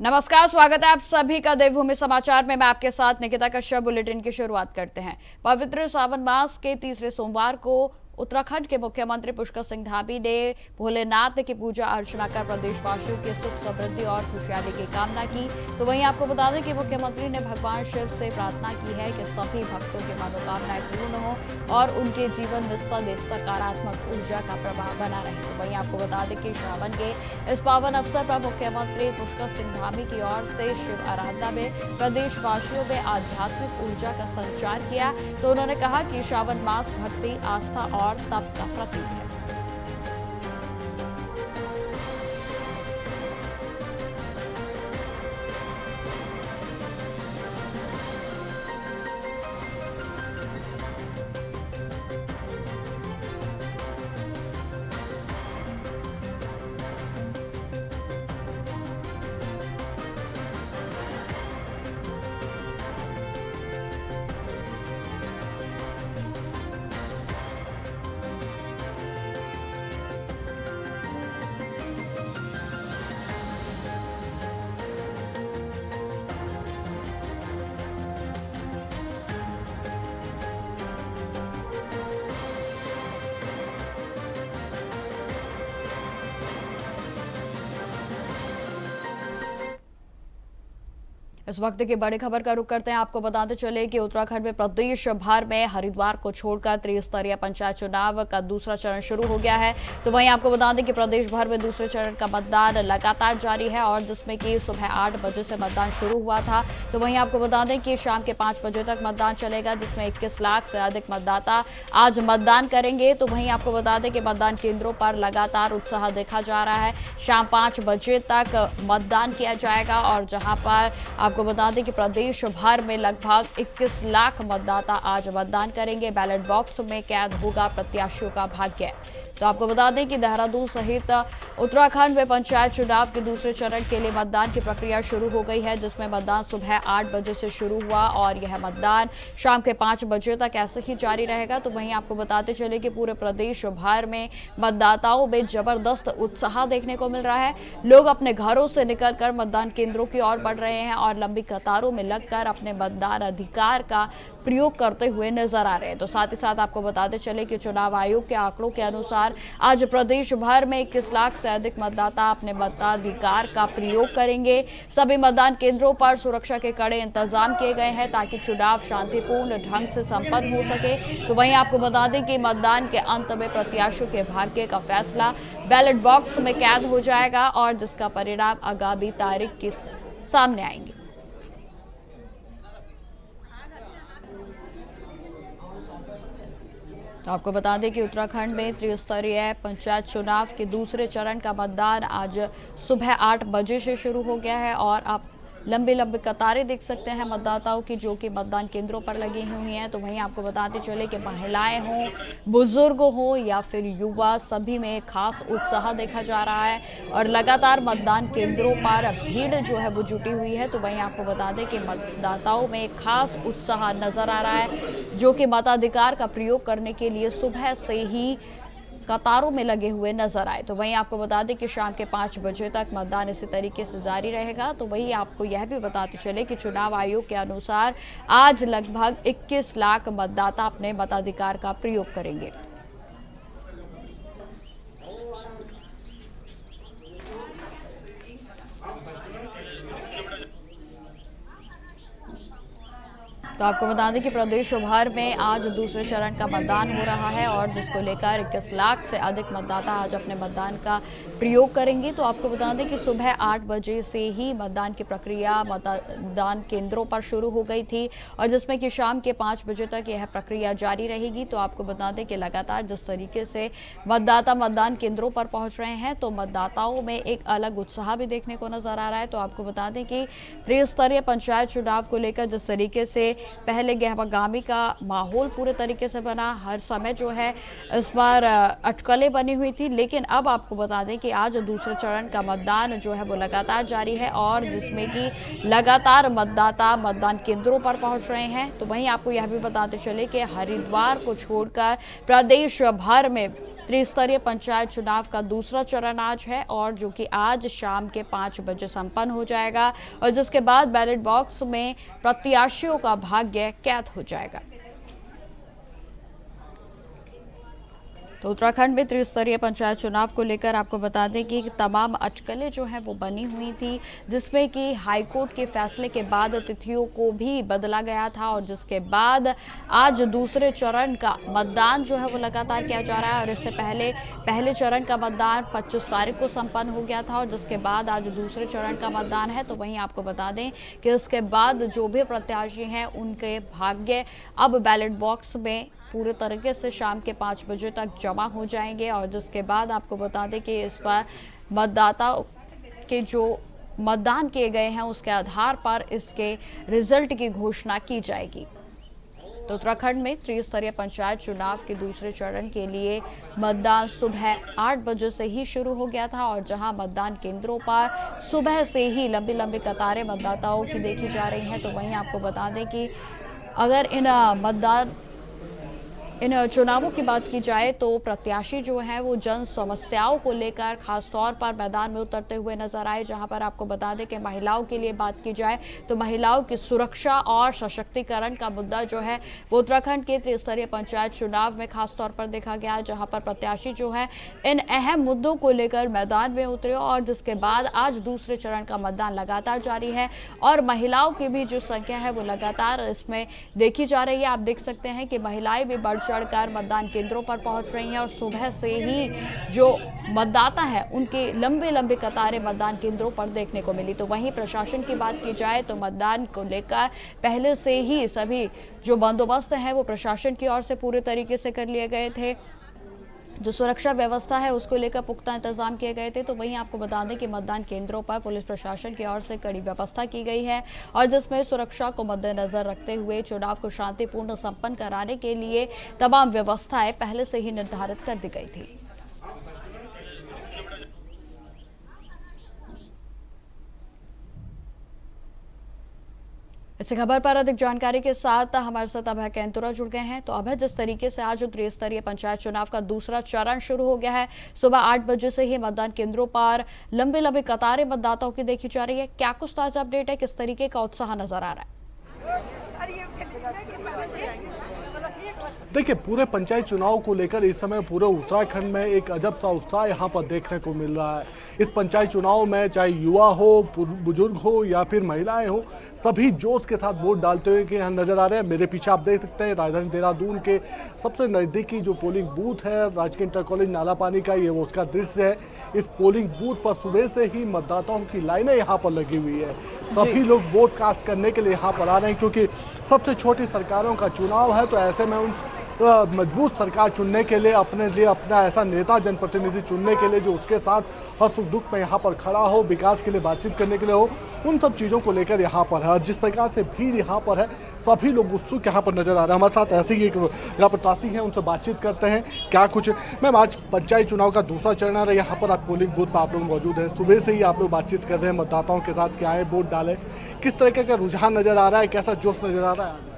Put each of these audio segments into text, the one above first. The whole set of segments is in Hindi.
नमस्कार, स्वागत है आप सभी का देवभूमि समाचार में। मैं आपके साथ निकिता कश्यप। बुलेटिन की शुरुआत करते हैं। पवित्र सावन मास के तीसरे सोमवार को उत्तराखंड के मुख्यमंत्री पुष्कर सिंह धामी ने भोलेनाथ की पूजा अर्चना कर प्रदेशवासियों की सुख समृद्धि और खुशहाली की कामना की। तो वहीं आपको बता दें कि मुख्यमंत्री ने भगवान शिव से प्रार्थना की है कि सभी भक्तों की मनोकामनाएं पूर्ण हो और उनके जीवन में सदैव सकारात्मक ऊर्जा का प्रभाव बना रहे। तो वहीं आपको बता दें कि श्रावण के इस पावन अवसर पर मुख्यमंत्री पुष्कर सिंह धामी की ओर से शिव आराधना में प्रदेशवासियों में आध्यात्मिक ऊर्जा का संचार किया। तो उन्होंने कहा कि श्रावण मास भक्ति, आस्था और तप का प्रतीक है। इस वक्त की बड़ी खबर का रुख करते हैं। आपको बताते चले कि उत्तराखंड में प्रदेश भर में हरिद्वार को छोड़कर त्रिस्तरीय पंचायत चुनाव का दूसरा चरण शुरू हो गया है। तो वहीं आपको बता दें कि प्रदेश भर में दूसरे चरण का मतदान लगातार जारी है और जिसमें कि सुबह 8 बजे से मतदान शुरू हुआ था। तो वहीं आपको बता दें कि शाम के 5 बजे तक मतदान चलेगा, जिसमें 21 लाख से अधिक मतदाता आज मतदान करेंगे। तो वहीं आपको बता दें कि मतदान केंद्रों पर लगातार उत्साह देखा जा रहा है। शाम 5 बजे तक मतदान किया जाएगा और जहां पर आपको बता दें कि प्रदेश भर में लगभग 21 लाख मतदाता आज मतदान करेंगे। बैलेट बॉक्स में कैद होगा प्रत्याशियों का भाग्य। तो आपको बता दें कि देहरादून सहित उत्तराखंड में पंचायत चुनाव के दूसरे चरण के लिए मतदान की प्रक्रिया शुरू हो गई है, जिसमें मतदान सुबह 8 बजे से शुरू हुआ और यह मतदान शाम के 5 बजे तक ऐसे ही जारी रहेगा। तो वहीं आपको बताते चले कि पूरे प्रदेश भर में मतदाताओं में जबरदस्त उत्साह देखने को मिल रहा है। लोग अपने घरों से निकलकर मतदान केंद्रों की ओर बढ़ रहे हैं और लंबी कतारों में लगकर अपने मतदान अधिकार का प्रयोग करते हुए नजर आ रहे हैं। तो साथ ही साथ आपको बताते चले कि चुनाव आयोग के आंकड़ों के अनुसार आज प्रदेश भर में 21 लाख से अधिक मतदाता अपने मताधिकार का प्रयोग करेंगे। सभी मतदान केंद्रों पर सुरक्षा के कड़े इंतजाम किए गए हैं ताकि चुनाव शांतिपूर्ण ढंग से संपन्न हो सके। तो वहीं आपको बता दें कि मतदान के अंत में प्रत्याशियों के भाग्य का फैसला बैलेट बॉक्स में कैद हो जाएगा और जिसका परिणाम आगामी तारीख के सामने आएंगे। तो आपको बता दें कि उत्तराखंड में त्रिस्तरीय पंचायत चुनाव के दूसरे चरण का मतदान आज सुबह 8 बजे से शुरू हो गया है और आप लंबी लंबी कतारें देख सकते हैं मतदाताओं की, जो कि मतदान केंद्रों पर लगी हुई हैं। तो वहीं आपको बताते चले कि महिलाएं हों, बुजुर्ग हों या फिर युवा, सभी में खास उत्साह देखा जा रहा है और लगातार मतदान केंद्रों पर भीड़ जो है वो जुटी हुई है। तो वहीं आपको बता दें कि मतदाताओं में खास उत्साह नजर आ रहा है, जो कि मताधिकार का प्रयोग करने के लिए सुबह से ही कतारों में लगे हुए नजर आए। तो वहीं आपको बता दें कि शाम के 5 बजे तक मतदान इसी तरीके से जारी रहेगा। तो वहीं आपको यह भी बताते चले कि चुनाव आयोग के अनुसार आज लगभग 21 लाख मतदाता अपने मताधिकार का प्रयोग करेंगे। तो आपको बता दें कि प्रदेश भर में आज दूसरे चरण का मतदान हो रहा है और जिसको लेकर 21 लाख से अधिक मतदाता आज अपने मतदान का प्रयोग करेंगे। तो आपको बता दें कि सुबह 8 बजे से ही मतदान की प्रक्रिया मतदान केंद्रों पर शुरू हो गई थी और जिसमें कि शाम के 5 बजे तक यह प्रक्रिया जारी रहेगी। तो आपको बता दें कि लगातार जिस तरीके से मतदाता मतदान केंद्रों पर पहुंच रहे हैं, तो मतदाताओं में एक अलग उत्साह भी देखने को नजर आ रहा है। तो आपको बता दें कि त्रिस्तरीय पंचायत चुनाव को लेकर जिस तरीके से पहले गहमागामी का माहौल पूरे तरीके से बना, हर समय जो है इस बार अटकलें बनी हुई थी। लेकिन अब आपको बता दें कि आज दूसरे चरण का मतदान जो है वो लगातार जारी है और जिसमें कि लगातार मतदाता मतदान केंद्रों पर पहुंच रहे हैं। तो वहीं आपको यह भी बताते चले कि हरिद्वार को छोड़कर प्रदेश भर में त्रिस्तरीय पंचायत चुनाव का दूसरा चरण आज है और जो कि आज शाम के 5 बजे संपन्न हो जाएगा और जिसके बाद बैलेट बॉक्स में प्रत्याशियों का भाग्य कैद हो जाएगा। तो उत्तराखंड में त्रिस्तरीय पंचायत चुनाव को लेकर आपको बता दें कि तमाम अटकलें जो है वो बनी हुई थी, जिसमें कि हाईकोर्ट के फैसले के बाद तिथियों को भी बदला गया था और जिसके बाद आज दूसरे चरण का मतदान जो है वो लगातार किया जा रहा है। और इससे पहले चरण का मतदान 25 तारीख को संपन्न हो गया था और जिसके बाद आज दूसरे चरण का मतदान है। तो वहीं आपको बता दें कि इसके बाद जो भी प्रत्याशी हैं उनके भाग्य अब बैलेट बॉक्स में पूरे तरीके से शाम के 5 बजे तक जमा हो जाएंगे और जिसके बाद आपको बता दें कि इस बार मतदाताओं के जो मतदान किए गए हैं उसके आधार पर इसके रिजल्ट की घोषणा की जाएगी। तो उत्तराखंड में त्रिस्तरीय पंचायत चुनाव के दूसरे चरण के लिए मतदान सुबह 8 बजे से ही शुरू हो गया था और जहां मतदान केंद्रों पर सुबह से ही लंबी लंबी कतारें मतदाताओं की देखी जा रही हैं। तो वहीं आपको बता दें कि अगर इन चुनावों की बात की जाए तो प्रत्याशी जो है वो जन समस्याओं को लेकर खास तौर पर मैदान में उतरते हुए नजर आए। जहां पर आपको बता दें कि महिलाओं के लिए बात की जाए तो महिलाओं की सुरक्षा और सशक्तिकरण का मुद्दा जो है वो उत्तराखंड के त्रिस्तरीय पंचायत चुनाव में खास तौर पर देखा गया, जहां पर प्रत्याशी जो है इन अहम मुद्दों को लेकर मैदान में उतरे और जिसके बाद आज दूसरे चरण का मतदान लगातार जारी है और महिलाओं की भी जो संख्या है वो लगातार इसमें देखी जा रही है। आप देख सकते हैं कि महिलाएं भी बढ़ चढ़कर मतदान केंद्रों पर पहुंच रही हैं और सुबह से ही जो मतदाता है उनकी लंबे लंबे कतारें मतदान केंद्रों पर देखने को मिली। तो वहीं प्रशासन की बात की जाए तो मतदान को लेकर पहले से ही सभी जो बंदोबस्त है वो प्रशासन की ओर से पूरे तरीके से कर लिए गए थे। जो सुरक्षा व्यवस्था है उसको लेकर पुख्ता इंतजाम किए गए थे। तो वहीं आपको बता दें कि मतदान केंद्रों पर पुलिस प्रशासन की ओर से कड़ी व्यवस्था की गई है और जिसमें सुरक्षा को मद्देनजर रखते हुए चुनाव को शांतिपूर्ण संपन्न कराने के लिए तमाम व्यवस्थाएं पहले से ही निर्धारित कर दी गई थी। इस खबर पर अधिक जानकारी के साथ हमारे साथ अभय कैंतुरा जुड़ गए हैं। तो अभय, जिस तरीके से आज त्रिस्तरीय पंचायत चुनाव का दूसरा चरण शुरू हो गया है, सुबह 8 बजे से ही मतदान केंद्रों पर लंबे लंबे कतारें मतदाताओं की देखी जा रही है। क्या कुछ ताजा अपडेट है, किस तरीके का उत्साह नजर आ रहा है? देखिए, पूरे पंचायत चुनाव को लेकर इस समय पूरे उत्तराखंड में एक अजब सा उत्साह यहाँ पर देखने को मिल रहा है। इस पंचायत चुनाव में चाहे युवा हो, बुजुर्ग हो या फिर महिलाएं हो, सभी जोश के साथ वोट डालते हुए कि यहाँ नजर आ रहे हैं। मेरे पीछे आप देख सकते हैं राजधानी देहरादून के सबसे नज़दीकी जो पोलिंग बूथ है राजकीय इंटर कॉलेज नालापानी का, ये वो उसका दृश्य है। इस पोलिंग बूथ पर सुबह से ही मतदाताओं की लाइनें यहाँ पर लगी हुई है। सभी लोग वोट कास्ट करने के लिए यहाँ पर आ रहे हैं क्योंकि सबसे छोटी सरकारों का चुनाव है। तो ऐसे में उन मजबूत सरकार चुनने के लिए अपना ऐसा नेता जनप्रतिनिधि चुनने के लिए जो उसके साथ हर सुख दुख में यहाँ पर खड़ा हो, विकास के लिए बातचीत करने के लिए हो, उन सब चीज़ों को लेकर यहाँ पर है। जिस प्रकार से भीड़ यहाँ पर है, सभी लोग उत्सुक यहाँ पर नजर आ रहे हैं। हमारे साथ ऐसे ही एक यहाँ प्रत्याशी हैं, उनसे बातचीत करते हैं क्या कुछ। मैम, आज पंचायत चुनाव का दूसरा चरण है, यहाँ पर आप पोलिंग बूथ पर आप लोग मौजूद हैं। सुबह से ही आप लोग बातचीत कर रहे हैं मतदाताओं के साथ, क्या है वोट डालें, किस तरीके का रुझान नजर आ रहा है, कैसा जोश नजर आ रहा है?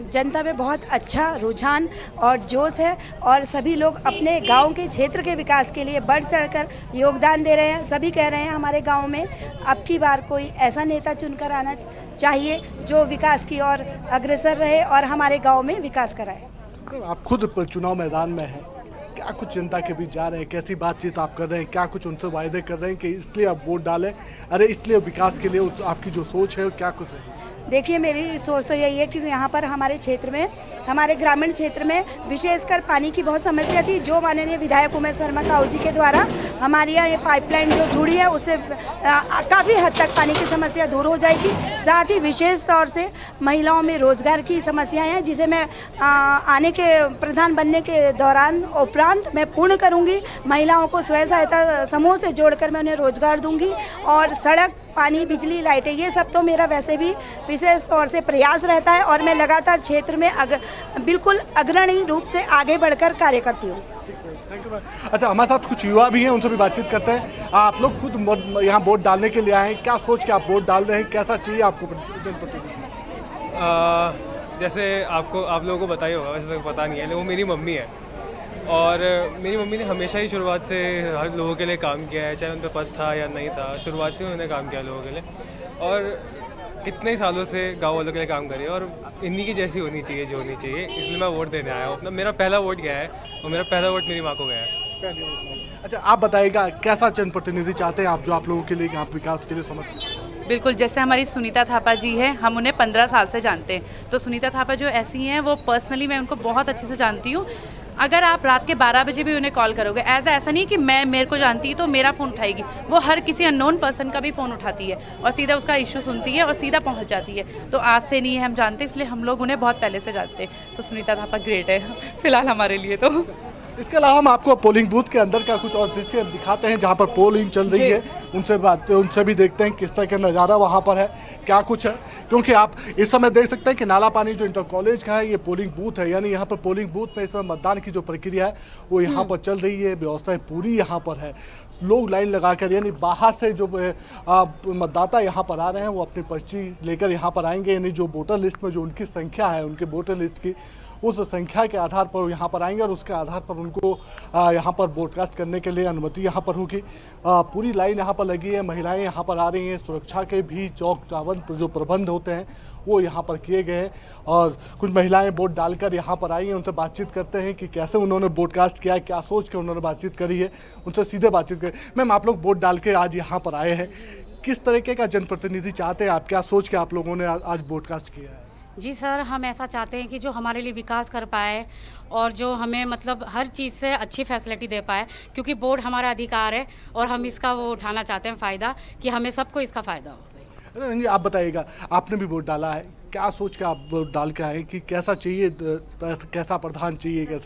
जनता में बहुत अच्छा रुझान और जोश है और सभी लोग अपने गांव के क्षेत्र के विकास के लिए बढ़ चढ़कर योगदान दे रहे हैं। सभी कह रहे हैं हमारे गांव में अब की बार कोई ऐसा नेता चुनकर आना चाहिए जो विकास की ओर अग्रसर रहे और हमारे गांव में विकास कराए। आप खुद चुनाव मैदान में हैं, क्या कुछ जनता के बीच जा रहे हैं, कैसी बातचीत आप कर रहे हैं, क्या कुछ उनसे वायदे कर रहे हैं कि इसलिए आप वोट डालें, अरे इसलिए विकास के लिए आपकी जो सोच है क्या कुछ है? देखिए, मेरी सोच तो यही है कि यहाँ पर हमारे क्षेत्र में, हमारे ग्रामीण क्षेत्र में विशेषकर पानी की बहुत समस्या थी, जो माननीय विधायक उमेश शर्मा काऊ जी के द्वारा हमारे यहाँ ये पाइपलाइन जो जुड़ी है उससे काफ़ी हद तक पानी की समस्या दूर हो जाएगी। साथ ही विशेष तौर से महिलाओं में रोजगार की समस्याएं हैं जिसे मैं आने के प्रधान बनने के दौरान उपरांत मैं पूर्ण करूँगी। महिलाओं को स्वयं सहायता समूह से जोड़कर मैं उन्हें रोजगार दूँगी और सड़क पानी, बिजली, लाइटें, ये सब तो मेरा वैसे भी विशेष तौर से प्रयास रहता है और मैं लगातार क्षेत्र में बिल्कुल अग्रणी रूप से आगे बढ़कर कार्य करती हूँ। Thank you. अच्छा, हमारे साथ कुछ युवा भी हैं, उनसे भी बातचीत करते हैं। आप लोग खुद यहाँ वोट डालने के लिए आए हैं, क्या सोच के आप वोट डाल रहे हैं, कैसा चाहिए आपको जनप्रतिनिधि? जैसे आप लोगों को पता ही होगा, वैसे तो पता नहीं है, लेकिन वो मेरी मम्मी है और मेरी मम्मी ने हमेशा ही शुरुआत से हर लोगों के लिए काम किया है, चाहे उन पर पद था या नहीं था, शुरुआत से उन्होंने काम किया लोगों के लिए और कितने ही सालों से गाँव वालों के लिए काम करी और इन्हीं की जैसी होनी चाहिए जो होनी चाहिए, इसलिए मैं वोट देने आया हूँ। अपना मेरा पहला वोट गया है और मेरा पहला वोट मेरी माँ को गया है। अच्छा, आप बताइएगा कैसा जनप्रतिनिधि चाहते हैं आप, जो आप लोगों के लिए यहाँ विकास के लिए समर्पित? बिल्कुल, जैसे हमारी सुनीता थापा जी हैं, हम उन्हें 15 साल से जानते हैं, तो सुनीता थापा जो ऐसी हैं वो पर्सनली मैं उनको बहुत अच्छे से जानती हूँ। अगर आप रात के 12 बजे भी उन्हें कॉल करोगे, ऐसा नहीं कि मेरे को जानती है तो मेरा फ़ोन उठाएगी, वो हर किसी अननोन पर्सन का भी फ़ोन उठाती है और सीधा उसका इशू सुनती है और सीधा पहुंच जाती है। तो आज से नहीं है हम जानते, इसलिए हम लोग उन्हें बहुत पहले से जानते हैं। तो सुनीता थापा ग्रेट है फिलहाल हमारे लिए। तो इसके अलावा हम आपको पोलिंग बूथ के अंदर का कुछ और दृश्य दिखाते हैं जहां पर पोलिंग चल रही है, उनसे भी देखते हैं किस तरह का नज़ारा वहां पर है, क्या कुछ है। क्योंकि आप इस समय देख सकते हैं कि नाला पानी जो इंटर कॉलेज का है, ये पोलिंग बूथ है, यानी यहाँ पर पोलिंग बूथ में इस समय मतदान की जो प्रक्रिया है वो यहाँ पर चल रही है, व्यवस्थाएं पूरी यहाँ पर है। लोग लाइन लगाकर, यानी बाहर से जो मतदाता यहाँ पर आ रहे हैं वो अपनी पर्ची लेकर यहाँ पर आएंगे, यानी जो वोटर लिस्ट में जो उनकी संख्या है, उनके वोटर लिस्ट की उस संख्या के आधार पर यहाँ पर आएंगे और उसके आधार पर उनको यहाँ पर ब्रॉडकास्ट करने के लिए अनुमति यहाँ पर होगी। पूरी लाइन यहाँ पर लगी है, महिलाएं यहाँ पर आ रही हैं, सुरक्षा के भी चौक चावन जो प्रबंध होते हैं वो यहाँ पर किए गए हैं और कुछ महिलाएं वोट डालकर यहाँ पर आई हैं। उनसे बातचीत करते हैं कि कैसे उन्होंने ब्रॉडकास्ट किया है, क्या सोच के उन्होंने बातचीत करी है, उनसे सीधे बातचीत करें। मैम, आप लोग वोट डाल के आज यहाँ पर आए हैं, किस तरीके का जनप्रतिनिधि चाहते हैं आप, क्या सोच के आप लोगों ने आज ब्रॉडकास्ट किया है? जी सर, हम ऐसा चाहते हैं कि जो हमारे लिए विकास कर पाए और जो हमें मतलब हर चीज़ से अच्छी फैसिलिटी दे पाए, क्योंकि वोट हमारा अधिकार है और हम इसका वो उठाना चाहते हैं फ़ायदा, कि हमें सबको इसका फ़ायदा हो। नहीं, आप बताइएगा, आपने भी वोट डाला है, क्या सोच के आप वोट डाल के आए कि कैसा चाहिए, कैसा प्रधान चाहिए,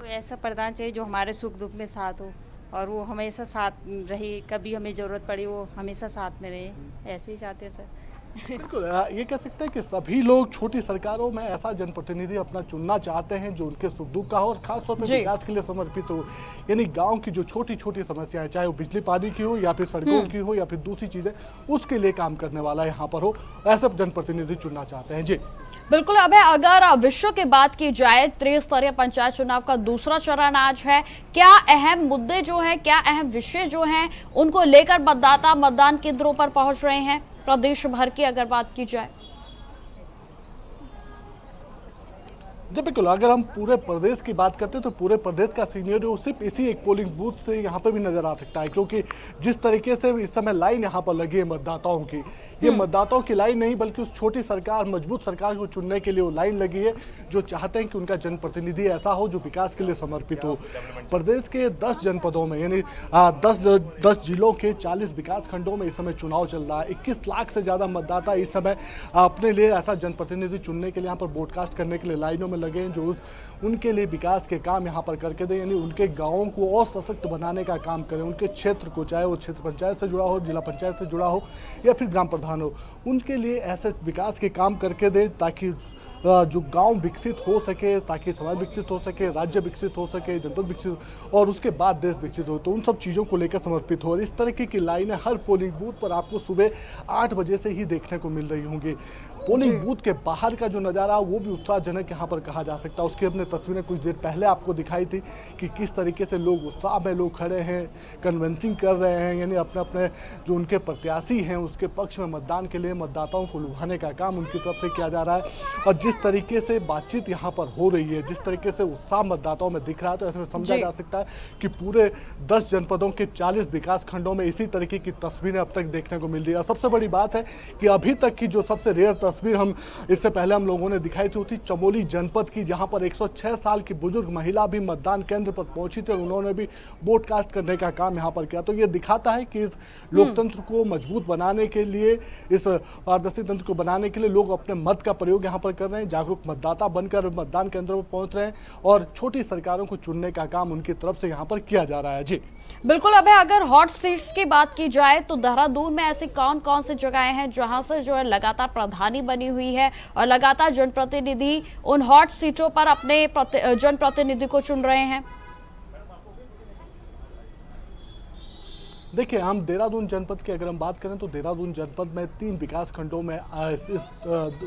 ऐसा प्रधान चाहिए जो हमारे सुख दुख में साथ हो और वो हमेशा साथ रहे, कभी हमें ज़रूरत पड़ी वो हमेशा साथ में रहे, ऐसे ही चाहते हैं सर। बिल्कुल, ये कह सकते हैं कि सभी लोग छोटी सरकारों में ऐसा जनप्रतिनिधि अपना चुनना चाहते हैं जो उनके सुख दुख का हो और खासतौर पर विकास के लिए समर्पित हो। यानी गांव की जो छोटी छोटी समस्याएं, चाहे वो बिजली पानी की हो या फिर सड़कों की हो या फिर दूसरी चीजें, उसके लिए काम करने वाला यहाँ पर हो, ऐसे जनप्रतिनिधि चुनना चाहते हैं। जी बिल्कुल। अब अगर विश्व की बात की जाए, त्रिस्तरीय पंचायत चुनाव का दूसरा चरण आज है। क्या अहम मुद्दे जो है, क्या अहम विषय जो हैं, उनको लेकर मतदाता मतदान केंद्रों पर पहुंच रहे हैं प्रदेश भर की अगर बात की जाए? जी बिल्कुल, अगर हम पूरे प्रदेश की बात करते हैं तो पूरे प्रदेश का सिनेरियो सिर्फ इसी एक पोलिंग बूथ से यहाँ पे भी नजर आ सकता है, क्योंकि जिस तरीके से इस समय लाइन यहाँ पर लगी है मतदाताओं की, ये मतदाताओं की लाइन नहीं बल्कि उस छोटी सरकार, मजबूत सरकार को चुनने के लिए वो लाइन लगी है, जो चाहते हैं कि उनका जनप्रतिनिधि ऐसा हो जो विकास के लिए समर्पित हो। प्रदेश के 10 जनपदों में, यानी 10 जिलों के 40 विकास खंडों में इस समय चुनाव चल रहा है। 21 लाख से ज़्यादा मतदाता इस समय अपने लिए ऐसा जनप्रतिनिधि चुनने के लिए यहाँ पर ब्रॉडकास्ट करने के लिए लाइनों में लगे हैं, जो उनके लिए विकास के काम यहाँ पर करके दें, यानी उनके गाँवों को और सशक्त बनाने का काम करें, उनके क्षेत्र को, चाहे वो क्षेत्र पंचायत से जुड़ा हो, जिला पंचायत से जुड़ा हो या फिर ग्राम प्रधान हो, उनके लिए ऐसे विकास के काम करके दें ताकि जो गांव विकसित हो सके, ताकि समाज विकसित हो सके, राज्य विकसित हो सके, जनपद विकसित और उसके बाद देश विकसित हो। तो उन सब चीज़ों को लेकर समर्पित हो और इस तरीके की लाइनें हर पोलिंग बूथ पर आपको सुबह 8 बजे से ही देखने को मिल रही होंगी। पोलिंग बूथ के बाहर का जो नज़ारा वो भी उत्साहजनक यहाँ पर कहा जा सकता है। उसकी अपने तस्वीरें कुछ देर पहले आपको दिखाई थी कि किस तरीके से लोग उत्साह में लोग खड़े हैं, कन्वेंसिंग कर रहे हैं, यानी अपने अपने जो उनके प्रत्याशी हैं उसके पक्ष में मतदान के लिए मतदाताओं को लुभाने का काम उनकी तरफ से किया जा रहा है। और जिस तरीके से बातचीत यहाँ पर हो रही है, जिस तरीके से उत्साह मतदाताओं में दिख रहा है, तो ऐसे में समझा जा सकता है कि पूरे 10 जनपदों के 40 विकास खंडों में इसी तरीके की तस्वीरें अब तक देखने को मिल रही है। और सबसे बड़ी बात है कि अभी तक की जो सबसे रेयर तस्वीर हम इससे पहले हम लोगों ने दिखाई थी चमोली जनपद की, जहां पर 106 साल की बुजुर्ग महिला भी मतदान केंद्र पर पहुंची थी और उन्होंने भी ब्रॉडकास्ट करने का काम यहां पर किया। तो ये दिखाता है कि इस लोकतंत्र को मजबूत बनाने के लिए, इस पारदर्शी तंत्र को बनाने के लिए लोग अपने मत का प्रयोग यहां पर कर रहे हैं। रहे हैं, जागरूक मतदाता बनकर मतदान केंद्रों पर पहुंच रहे हैं और छोटी सरकारों को चुनने का काम उनकी तरफ से यहाँ पर किया जा रहा है। जी बिल्कुल। अबे अगर हॉट सीट्स की बात की जाए तो देहरादून में ऐसी कौन कौन सी जगहें हैं जहां से जो है लगातार प्रधानी बनी हुई है और लगातार जनप्रतिनिधि उन हॉट सीटों पर अपने जनप्रतिनिधि को चुन रहे हैं? देखिए, हम देहरादून जनपद की अगर हम बात करें तो देहरादून जनपद में 3 विकास खंडों में इस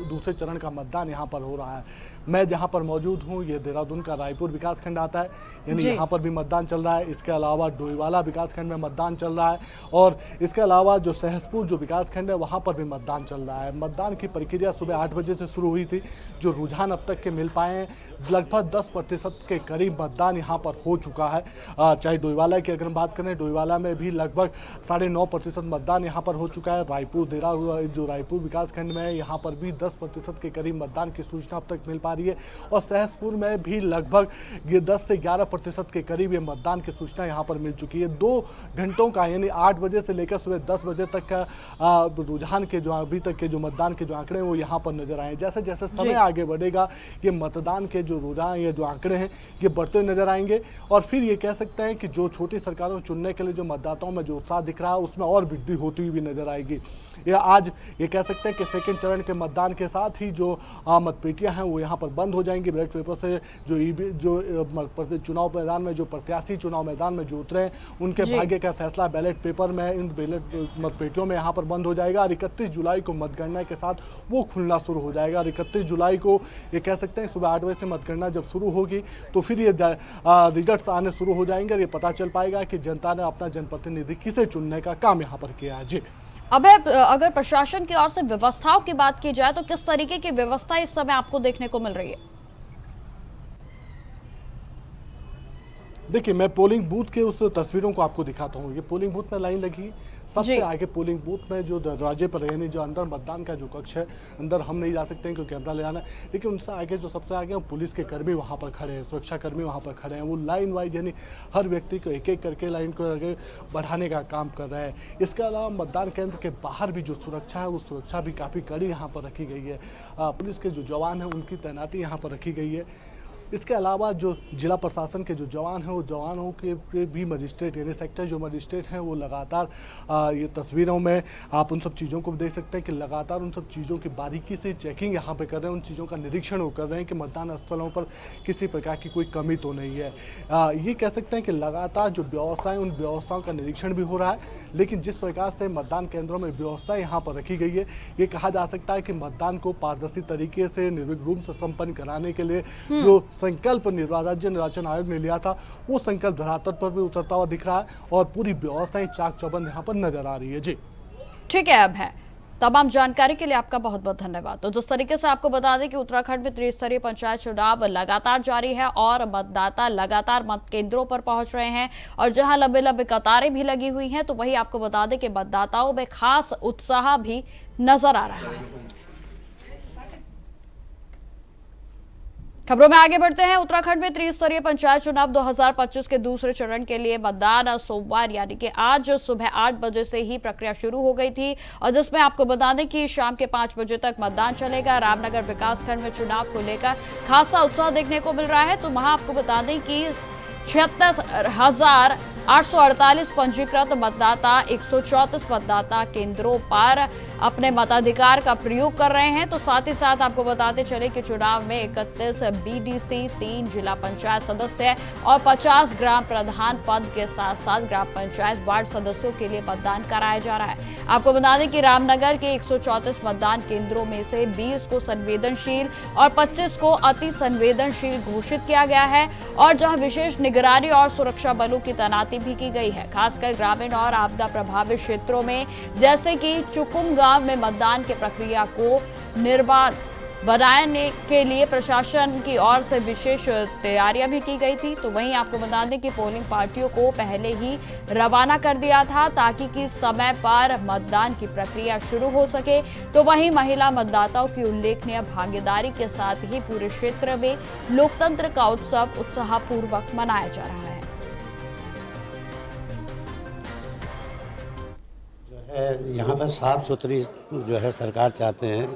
दूसरे चरण का मतदान यहाँ पर हो रहा है। मैं जहाँ पर मौजूद हूँ ये देहरादून का रायपुर विकास खंड आता है, यानी यहाँ पर भी मतदान चल रहा है। इसके अलावा डोईवाला विकास खंड में मतदान चल रहा है और इसके अलावा जो सहसपुर जो विकास खंड है वहाँ पर भी मतदान चल रहा है। मतदान की प्रक्रिया सुबह 8 बजे से शुरू हुई थी। जो रुझान अब तक के मिल पाए हैं, लगभग 10% के करीब मतदान यहाँ पर हो चुका है। चाहे डोईवाला की अगर हम बात करें, डोईवाला में भी लगभग 9.5% मतदान यहाँ पर हो चुका है। जो रायपुर विकास खंड में है यहाँ पर भी 10% के करीब मतदान की सूचना अब तक मिल पा रही है और सहसपुर में भी लगभग ये 10 से 11% के करीब ये मतदान की सूचना यहाँ पर मिल चुकी है। 2 घंटों का यानी 8 बजे से लेकर सुबह 10 बजे तक का रुझान के जो अभी तक के जो मतदान के जो आंकड़े हैं वो यहाँ पर नजर आए। जैसे जैसे समय आगे बढ़ेगा ये मतदान के जो रुझान या जो आंकड़े हैं ये बढ़ते हुए नजर आएंगे और फिर ये कह सकते हैं कि जो छोटी सरकारों को चुनने के लिए जो मतदाताओं में जो उत्साह दिख रहा है उसमें और वृद्धि होती हुई भी नजर आएगी। या आज ये कह सकते हैं कि सेकंड चरण के मतदान के साथ ही जो मतपेटियां हैं वो यहाँ पर बंद हो जाएंगी। बैलेट पेपर से जो चुनाव मैदान में जो प्रत्याशी चुनाव मैदान में जो उतरे हैं उनके भाग्य का फैसला बैलेट पेपर में इन बैलेट मतपेटियों में यहाँ पर बंद हो जाएगा और 31 जुलाई को मतगणना के साथ वो खुलना शुरू हो जाएगा। और 31 जुलाई को ये कह सकते हैं सुबह 8 बजे से मतगणना जब शुरू होगी तो फिर ये रिजल्ट्स आने शुरू हो जाएंगे और ये पता चल पाएगा कि जनता ने अपना जनप्रतिनिधि किसे चुनने का काम यहाँ पर किया है। जी अब अगर प्रशासन की ओर से व्यवस्थाओं की बात की जाए तो किस तरीके की व्यवस्था इस समय आपको देखने को मिल रही है? देखिए, मैं पोलिंग बूथ के उस तस्वीरों को आपको दिखाता हूँ। ये पोलिंग बूथ में लाइन लगी, सबसे आगे पोलिंग बूथ में जो दरवाजे पर यानी जो अंदर मतदान का जो कक्ष है, अंदर हम नहीं जा सकते हैं क्योंकि कैमरा ले जाना है, लेकिन उनसे आगे जो सबसे आगे वो पुलिस के कर्मी वहाँ पर खड़े हैं, सुरक्षा कर्मी वहाँ पर खड़े हैं। वो लाइन वाइज यानी हर व्यक्ति को एक एक करके लाइन को आगे बढ़ाने का काम कर रहे हैं। इसके अलावा मतदान केंद्र के बाहर भी जो सुरक्षा है वो सुरक्षा भी काफ़ी कड़ी यहाँ पर रखी गई है। पुलिस के जो जवान हैं उनकी तैनाती यहाँ पर रखी गई है। इसके अलावा जो जिला प्रशासन के जो जवान हैं वो जवानों के भी मजिस्ट्रेट यानी सेक्टर जो मजिस्ट्रेट हैं वो लगातार ये तस्वीरों में आप उन सब चीज़ों को देख सकते हैं कि लगातार उन सब चीज़ों की बारीकी से चेकिंग यहाँ पे कर रहे हैं, उन चीज़ों का निरीक्षण वो कर रहे हैं कि मतदान स्थलों पर किसी प्रकार की कोई कमी तो नहीं है। ये कह सकते हैं कि लगातार जो व्यवस्थाएँ उन व्यवस्थाओं का निरीक्षण भी हो रहा है, लेकिन जिस प्रकार से मतदान केंद्रों में व्यवस्था यहाँ पर रखी गई है ये कहा जा सकता है कि मतदान को पारदर्शी तरीके से निर्विघ्न से संपन्न कराने के लिए जो संकल्प राज्य निर्वाचन आयोग ने लिया था वो संकल्प धरातल पर भी उतरता हुआ दिख रहा है और पूरी व्यवस्थाएं चाक चौबंद यहाँ पर नजर आ रही है। जी ठीक है, अब है तमाम जानकारी के लिए आपका बहुत बहुत धन्यवाद। तो जिस तरीके से आपको बता दें कि उत्तराखंड में त्रिस्तरीय पंचायत चुनाव लगातार जारी है और मतदाता लगातार मत केंद्रों पर पहुंच रहे हैं और जहां लंबे लंबे कतारें भी लगी हुई हैं तो वही आपको बता दें कि मतदाताओं में खास उत्साह भी नजर आ रहा है। खबरों में आगे बढ़ते हैं। उत्तराखंड में त्रिस्तरीय पंचायत चुनाव 2025 के दूसरे चरण के लिए मतदान सोमवार यानी कि आज सुबह 8 बजे से ही प्रक्रिया शुरू हो गई थी और जिसमें आपको बता दें कि शाम के 5 बजे तक मतदान चलेगा। रामनगर विकासखंड में चुनाव को लेकर खासा उत्साह देखने को मिल रहा है। तो वहां आपको बता दें कि 76,848 पंजीकृत मतदाता 134 मतदाता केंद्रों पर अपने मताधिकार का प्रयोग कर रहे हैं। तो साथ ही साथ आपको बताते चले कि चुनाव में 31 बीडीसी, 3 जिला पंचायत सदस्य और 50 ग्राम प्रधान पद के साथ साथ ग्राम पंचायत वार्ड सदस्यों के लिए मतदान कराया जा रहा है। आपको बता दें कि रामनगर के 134 मतदान केंद्रों में से 20 को संवेदनशील और 25 को अति संवेदनशील घोषित किया गया है और जहां विशेष निगरानी और सुरक्षा बलों की तैनाती भी की गई है। खासकर ग्रामीण और आपदा प्रभावित क्षेत्रों में जैसे कि चुकुम गांव में मतदान की प्रक्रिया को निर्बाध बनाने के लिए प्रशासन की ओर से विशेष तैयारियां भी की गई थी। तो वहीं आपको बता दें कि पोलिंग पार्टियों को पहले ही रवाना कर दिया था ताकि किस समय पर मतदान की प्रक्रिया शुरू हो सके। तो वहीं महिला मतदाताओं की उल्लेखनीय भागीदारी के साथ ही पूरे क्षेत्र में लोकतंत्र का उत्सव उत्साहपूर्वक मनाया जा रहा है। जो है यहाँ पर साफ़ सुथरी जो है सरकार चाहते हैं,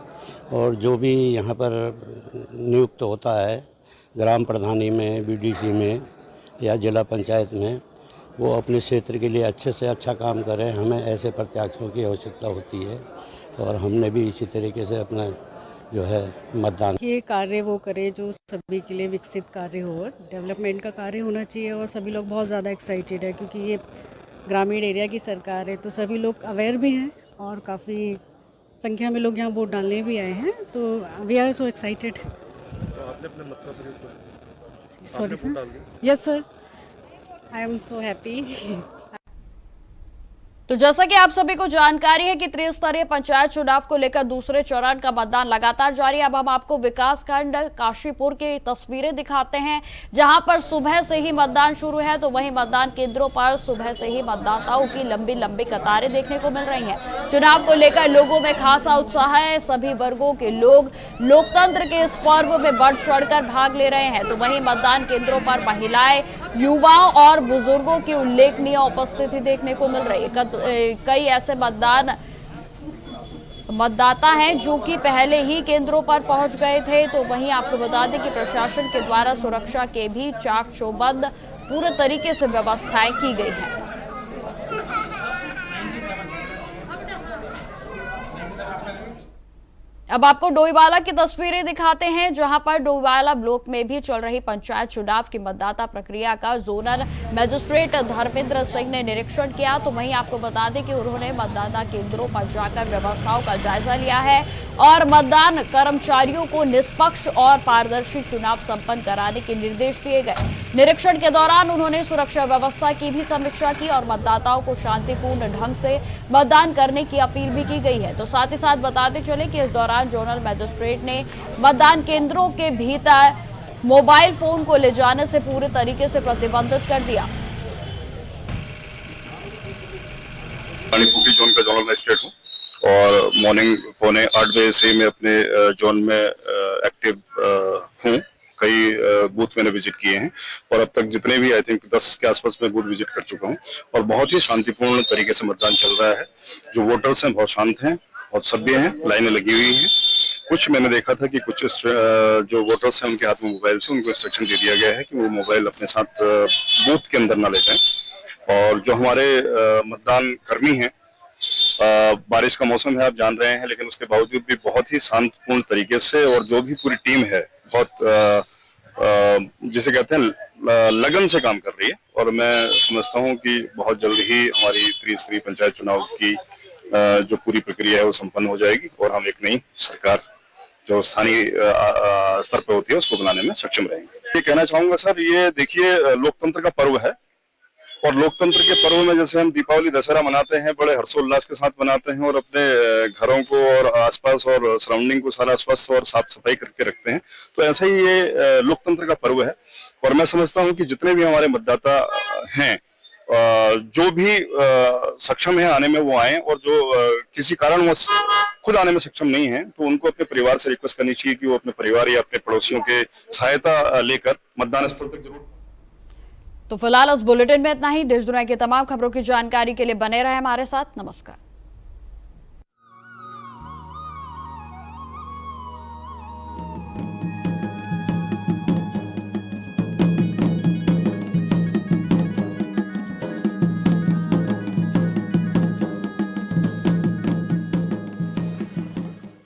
और जो भी यहाँ पर नियुक्त होता है ग्राम प्रधानी में, बीडीसी में या जिला पंचायत में, वो अपने क्षेत्र के लिए अच्छे से अच्छा काम करें। हमें ऐसे प्रत्याशियों की आवश्यकता होती है और हमने भी इसी तरीके से अपना जो है मतदान। ये कार्य वो करे जो सभी के लिए विकसित कार्य हो, डेवलपमेंट का कार्य होना चाहिए। और सभी लोग बहुत ज़्यादा एक्साइटेड है क्योंकि ये ग्रामीण एरिया की सरकार है, तो सभी लोग अवेयर भी हैं और काफ़ी संख्या में लोग यहाँ वोट डालने भी आए हैं, तो वी आर सो एक्साइटेड। आपने अपने मत का प्रयोग कर sorry sir, yes sir, I am so happy. तो जैसा कि आप सभी को जानकारी है कि त्रिस्तरीय पंचायत चुनाव को लेकर दूसरे चरण का मतदान लगातार जारी है। अब हम आपको विकासखंड काशीपुर की तस्वीरें दिखाते हैं, जहां पर सुबह से ही मतदान शुरू है, तो वहीं मतदान केंद्रों पर सुबह से ही मतदाताओं की लंबी लंबी कतारें देखने को मिल रही हैं। चुनाव को लेकर लोगों में खासा उत्साह है। सभी वर्गों के लोग लोकतंत्र के इस पर्व में बढ़ चढ़कर भाग ले रहे हैं। तो वहीं मतदान केंद्रों पर महिलाएं, युवाओं और बुजुर्गों की उल्लेखनीय उपस्थिति देखने को मिल रही है। कई ऐसे मतदाता हैं जो कि पहले ही केंद्रों पर पहुंच गए थे। तो वहीं आपको बता दें कि प्रशासन के द्वारा सुरक्षा के भी चाक चौबंद पूरे तरीके से व्यवस्थाएं की गई हैं। अब आपको डोईवाला की तस्वीरें दिखाते हैं, जहां पर डोईवाला ब्लॉक में भी चल रही पंचायत चुनाव की मतदाता प्रक्रिया का जोनल मजिस्ट्रेट धर्मेंद्र सिंह ने निरीक्षण किया। तो वहीं आपको बता दें कि उन्होंने मतदाता केंद्रों पर जाकर व्यवस्थाओं का जायजा लिया है और मतदान कर्मचारियों को निष्पक्ष और पारदर्शी चुनाव संपन्न कराने के निर्देश दिए गए। निरीक्षण के दौरान उन्होंने सुरक्षा व्यवस्था की भी समीक्षा की और मतदाताओं को शांतिपूर्ण ढंग से मतदान करने की अपील भी की गई है। तो साथ ही साथ बताते चले कि इस दौरान जोनल मजिस्ट्रेट ने मतदान केंद्रों के भीतर मोबाइल फोन को ले जाने से पूरे तरीके से प्रतिबंधित कर दिया। मणिपुर की जोन का जोनल मजिस्ट्रेट हूँ और मॉर्निंग 7:45 बजे से मैं अपने जोन में एक्टिव हूँ। कई बूथ मैंने विजिट किए हैं और अब तक जितने भी आई थिंक 10 के आसपास में बूथ विजिट कर चुका हूँ और बहुत ही शांतिपूर्ण तरीके से मतदान चल रहा है। जो वोटर्स हैं बहुत शांत हैं, बहुत सभ्य हैं, लाइनें लगी हुई हैं। कुछ मैंने देखा था कि कुछ जो वोटर्स हैं उनके हाथ में मोबाइल से उनको इंस्ट्रक्शन दे दिया गया है कि वो मोबाइल अपने साथ बूथ के अंदर ना ले जाएं। और जो हमारे मतदान कर्मी हैं, बारिश का मौसम है आप जान रहे हैं, लेकिन उसके बावजूद भी बहुत ही शांतिपूर्ण तरीके से और जो भी पूरी टीम है बहुत जिसे कहते हैं लगन से काम कर रही है। और मैं समझता हूं कि बहुत जल्द ही हमारी त्रिस्तरीय पंचायत चुनाव की जो पूरी प्रक्रिया है वो संपन्न हो जाएगी और हम एक नई सरकार जो स्थानीय स्तर पर होती है उसको बनाने में सक्षम रहेंगे। ये कहना चाहूंगा सर, ये देखिए लोकतंत्र का पर्व है और लोकतंत्र के पर्व में जैसे हम दीपावली दशहरा मनाते हैं, बड़े हर्षोल्लास के साथ मनाते हैं और अपने घरों को और आसपास और सराउंडिंग को सारा स्वच्छ और साफ सफाई करके रखते हैं, तो ऐसा ही ये लोकतंत्र का पर्व है। और मैं समझता हूं कि जितने भी हमारे मतदाता हैं, जो भी सक्षम है आने में वो आए, और जो किसी कारण वो खुद आने में सक्षम नहीं है तो उनको अपने परिवार से रिक्वेस्ट करनी चाहिए कि वो अपने परिवार या अपने पड़ोसियों के सहायता लेकर मतदान स्थल तक जरूर। तो फिलहाल इस बुलेटिन में इतना ही। देश दुनिया की तमाम खबरों की जानकारी के लिए बने रहे हमारे साथ। नमस्कार।